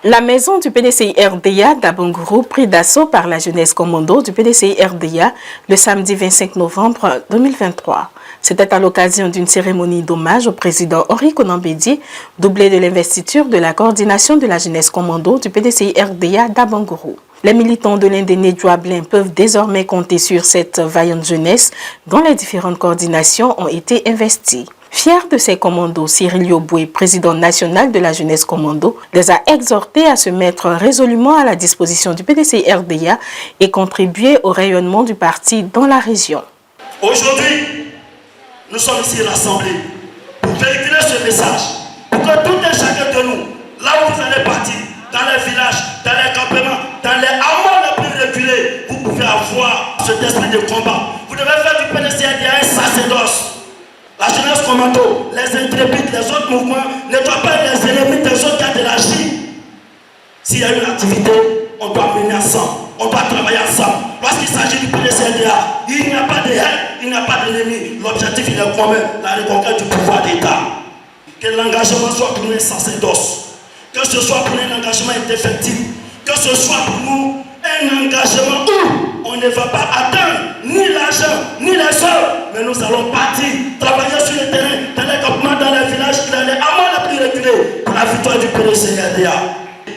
La maison du PDCI RDA d'Abangourou pris d'assaut par la jeunesse commando du PDCI RDA le samedi 25 novembre 2023. C'était à l'occasion d'une cérémonie d'hommage au président Henri Konan Bédié, doublé de l'investiture de la coordination de la jeunesse commando du PDCI RDA d'Abangourou. Les militants de l'indéné Douablin peuvent désormais compter sur cette vaillante jeunesse dont les différentes coordinations ont été investies. Fier de ses commandos, Cyril Yoboué, président national de la jeunesse commando, les a exhortés à se mettre résolument à la disposition du PDCI RDA et contribuer au rayonnement du parti dans la région. Aujourd'hui, nous sommes ici rassemblés pour véhiculer ce message, pour que tout et chacun de nous, là où vous allez partir, dans les villages, dans les campements, dans les hameaux les plus reculés, vous pouvez avoir cet esprit de combat. Vous devez faire du PDCI RDA un sacerdoce. La jeunesse commando, les intrépides, les autres mouvements ne doivent pas être les ennemis des autres cas de la Chine. S'il y a une activité, on doit mener ensemble, on doit travailler ensemble. Lorsqu'il s'agit du PDCI RDA, il n'y a pas de haine, il n'y a pas d'ennemi. L'objectif il est commun, la reconquête du pouvoir d'État. Que l'engagement soit pour nous un sacerdoce, que ce soit pour nous un engagement indéfectible, que ce soit pour nous un engagement où on ne va pas atteindre ni l'argent, ni les soeurs, mais nous allons partir, travailler sur le terrain, dans les campements, dans les villages, dans les hameaux les plus reculés, pour la victoire du PDCI RDA.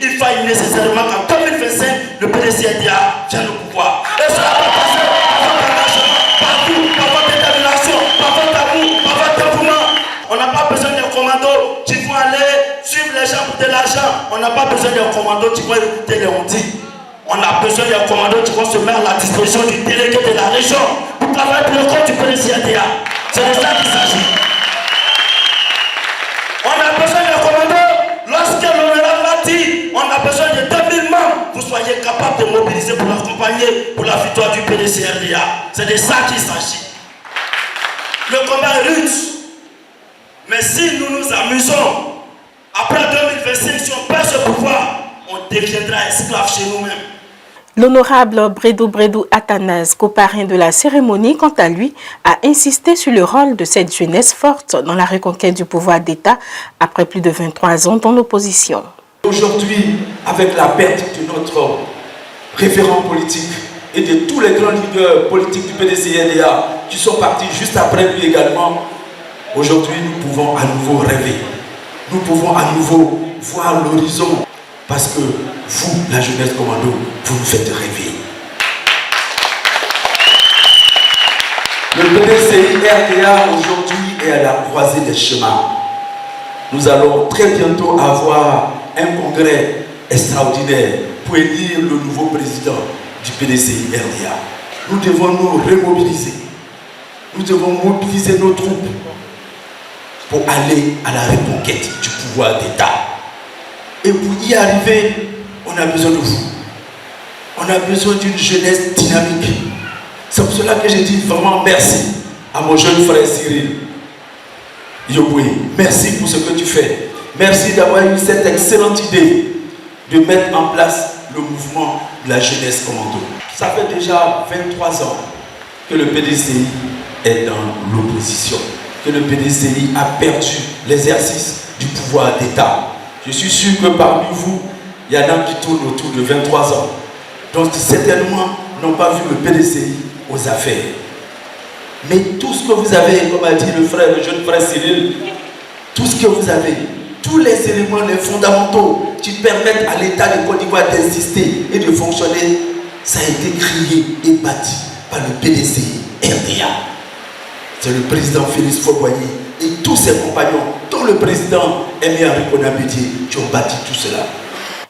Il faille nécessairement qu'en 2025, le PDCI RDA vienne au pouvoir. Et cela va passer par votre engagement, par vous, par votre détermination, par votre amour, par votre dévouement. On n'a pas besoin d'un commando qui vont aller suivre les gens pour de l'argent. On n'a pas besoin d'un commando qui vont écouter les ondits. On a besoin d'un commando qui vont se mettre à la disposition du délégué de la région pour travailler pour le compte du PDCI RDA. C'est de ça qu'il s'agit. On a besoin d'un commando. Lorsque l'honorable va dire, on a besoin de 2000 membres, vous soyez capable de mobiliser pour l'accompagner pour la victoire du PDCI RDA. C'est de ça qu'il s'agit. Le combat est rude. Mais si nous nous amusons, après 2025, si on perd ce pouvoir, on deviendra esclave chez nous-mêmes. L'honorable Bredou Athanase, coparrain de la cérémonie, quant à lui, a insisté sur le rôle de cette jeunesse forte dans la reconquête du pouvoir d'État après plus de 23 ans dans l'opposition. Aujourd'hui, avec la perte de notre référent politique et de tous les grands leaders politiques du PDCI RDA qui sont partis juste après lui également, aujourd'hui nous pouvons à nouveau rêver. Nous pouvons à nouveau voir l'horizon. Parce que vous, la jeunesse commando, vous nous faites rêver. Le PDCI RDA aujourd'hui est à la croisée des chemins. Nous allons très bientôt avoir un congrès extraordinaire pour élire le nouveau président du PDCI RDA. Nous devons nous remobiliser. Nous devons mobiliser nos troupes pour aller à la reconquête du pouvoir d'État. Et pour y arriver, on a besoin de vous. On a besoin d'une jeunesse dynamique. C'est pour cela que je dis vraiment merci à mon jeune frère Cyril Yoboué. Merci pour ce que tu fais. Merci d'avoir eu cette excellente idée de mettre en place le mouvement de la jeunesse commando. Ça fait déjà 23 ans que le PDCI est dans l'opposition, que le PDCI a perdu l'exercice du pouvoir d'État. Je suis sûr que parmi vous, il y en a qui tournent autour de 23 ans. Donc certainement n'ont pas vu le PDCI aux affaires. Mais tout ce que vous avez, comme a dit le jeune frère Cyril, tout ce que vous avez, tous les éléments, les fondamentaux qui permettent à l'État de Côte d'Ivoire d'exister et de fonctionner, ça a été créé et bâti par le PDCI RDA. C'est le président Félix Faure-Boigny et tous ses compagnons, dont le président Henri Konan Bédié, qui ont bâti tout cela.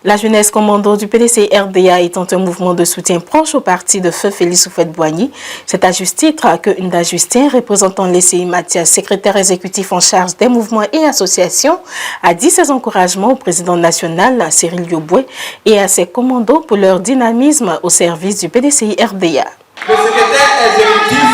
La jeunesse commando du PDCI RDA étant un mouvement de soutien proche au parti de feu Félix Houphouët-Boigny, c'est à juste titre que Nda Justin, représentant l'ECI Mathias, secrétaire exécutif en charge des mouvements et associations, a dit ses encouragements au président national Cyril Yoboué et à ses commandos pour leur dynamisme au service du PDCI RDA. Le secrétaire exécutif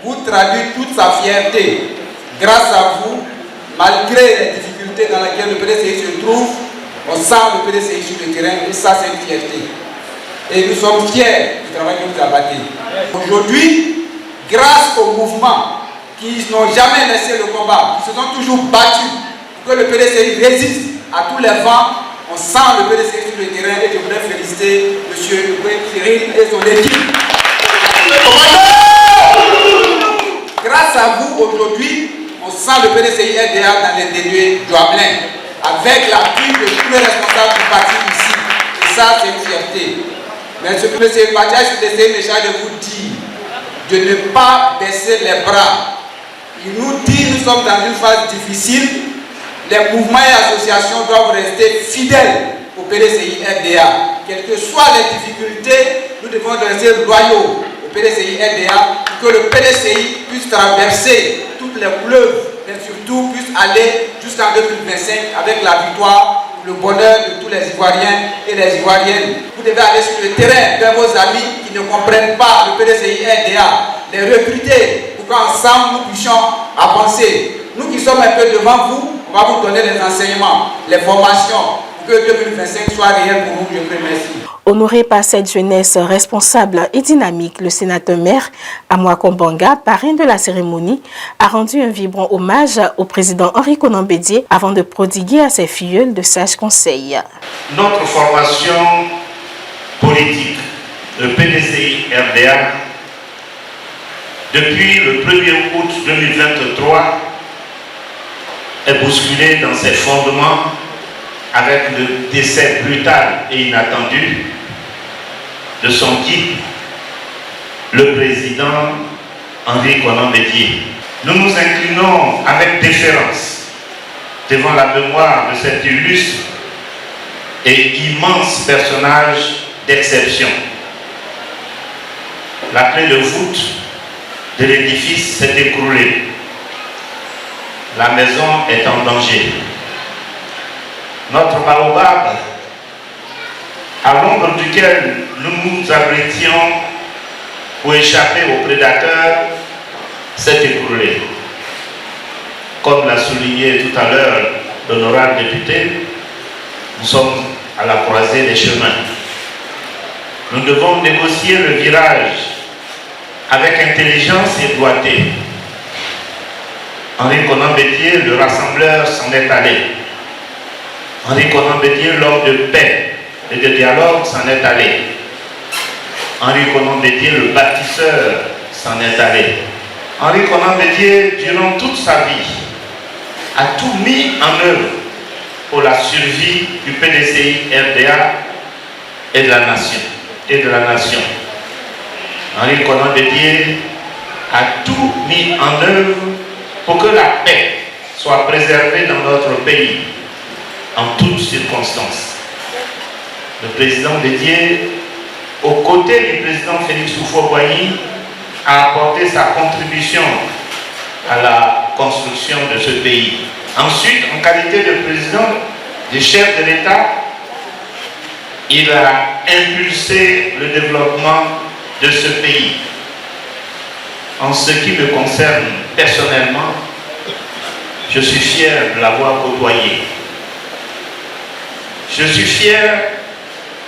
vous traduit toute sa fierté. Grâce à vous, malgré les difficultés dans lesquelles le PDCI se trouve, on sent le PDCI sur le terrain et ça c'est une fierté. Et nous sommes fiers du travail que vous abattez. Aujourd'hui, grâce aux mouvements qui n'ont jamais laissé le combat, qui se sont toujours battus pour que le PDCI résiste à tous les vents, on sent le PDCI sur le terrain et je voudrais féliciter M. Cyril et son équipe. Grâce à vous, aujourd'hui, on sent le PDCI RDA dans les déduits d'Ouablin, avec l'appui de tous les responsables du parti ici. Et ça, c'est une fierté. Mais ce que M. Badiaï me charge de vous dire, de ne pas baisser les bras. Il nous dit que nous sommes dans une phase difficile. Les mouvements et associations doivent rester fidèles au PDCI RDA. Quelles que soient les difficultés, nous devons rester loyaux au PDCI RDA pour que le PDCI puisse traverser toutes les fleuves, mais surtout puisse aller jusqu'en 2025 avec la victoire, le bonheur de tous les Ivoiriens et les Ivoiriennes. Vous devez aller sur le terrain vers vos amis qui ne comprennent pas le PDCI RDA, les recruter pour qu'ensemble nous puissions avancer. Nous qui sommes un peu devant vous, on va vous donner les enseignements, les formations, pour que 2025 soit réel pour nous. Je vous remercie. Honoré par cette jeunesse responsable et dynamique, le sénateur-maire Amoa Kombanga, parrain de la cérémonie, a rendu un vibrant hommage au président Henri Konan Bédié avant de prodiguer à ses filleuls de sages conseils. Notre formation politique, le PDCI RDA, depuis le 1er août 2023, est bousculée dans ses fondements avec le décès brutal et inattendu de son guide, le président Henri Konan Bédié. Nous nous inclinons avec déférence devant la mémoire de cet illustre et immense personnage d'exception. La clé de voûte de l'édifice s'est écroulée. La maison est en danger. Notre baobab, à l'ombre duquel nous nous abritions pour échapper aux prédateurs, s'est écroulé. Comme l'a souligné tout à l'heure l'honorable député, nous sommes à la croisée des chemins. Nous devons négocier le virage avec intelligence et doigté. Henri Konan Bédié, le rassembleur, s'en est allé. Henri Konan Bédié, l'homme de paix et de dialogue, s'en est allé. Henri Konan Bédié, le bâtisseur, s'en est allé. Henri Konan Bédié, durant toute sa vie, a tout mis en œuvre pour la survie du PDCI RDA et de la nation. Henri Konan Bédié a tout mis en œuvre pour que la paix soit préservée dans notre pays en toutes circonstances. Le président Bédié, aux côtés du président Félix Houphouët-Boigny, a apporté sa contribution à la construction de ce pays. Ensuite, en qualité de président, de chef de l'État, il a impulsé le développement de ce pays. En ce qui me concerne personnellement, je suis fier de l'avoir côtoyé. Je suis fier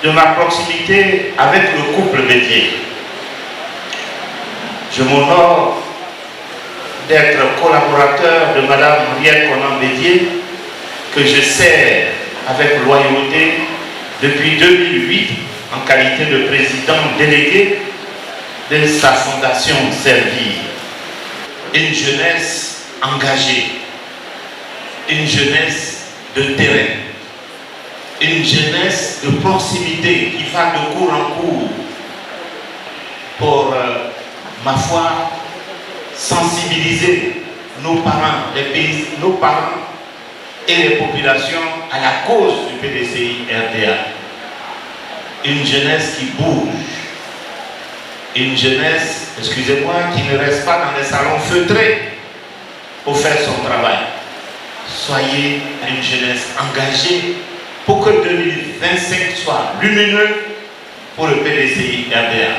de ma proximité avec le couple Bédié. Je m'honore d'être collaborateur de Mme Henriette Konan Bédié, que je sers avec loyauté depuis 2008 en qualité de président délégué de sa fondation Servir. Une jeunesse engagée, une jeunesse de terrain, une jeunesse de proximité qui va de cours en cours pour, ma foi, sensibiliser nos parents, nos parents et les populations à la cause du PDCI RDA. Une jeunesse qui bouge, une jeunesse, excusez-moi, qui ne reste pas dans les salons feutrés pour faire son travail. Soyez une jeunesse engagée pour que 2025 soit lumineux pour le PDCI RDA.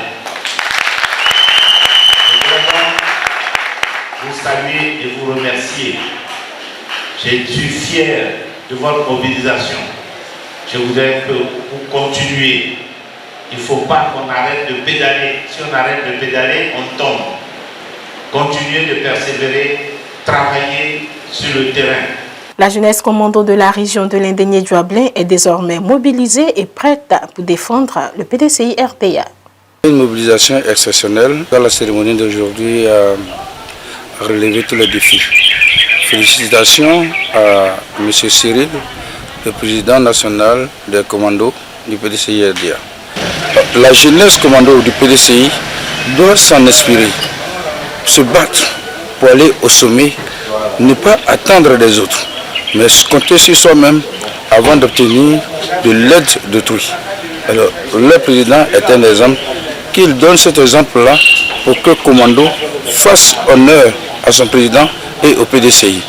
Je voudrais vous saluer et vous remercier. Je suis fier de votre mobilisation. Je voudrais que vous continuiez. Il ne faut pas qu'on arrête de pédaler. Si on arrête de pédaler, on tombe. Continuez de persévérer, travailler sur le terrain. La jeunesse commando de la région de l'Indénié-Djuablin est désormais mobilisée et prête pour défendre le PDCI RDA. Une mobilisation exceptionnelle dans la cérémonie d'aujourd'hui a relevé tous les défis. Félicitations à M. Cyril, le président national des commandos du PDCI RDA. La jeunesse commando du PDCI doit s'en inspirer, se battre pour aller au sommet, ne pas attendre des autres, mais compter sur soi-même avant d'obtenir de l'aide d'autrui. Alors, le président est un exemple, qu'il donne cet exemple-là pour que le commando fasse honneur à son président et au PDCI.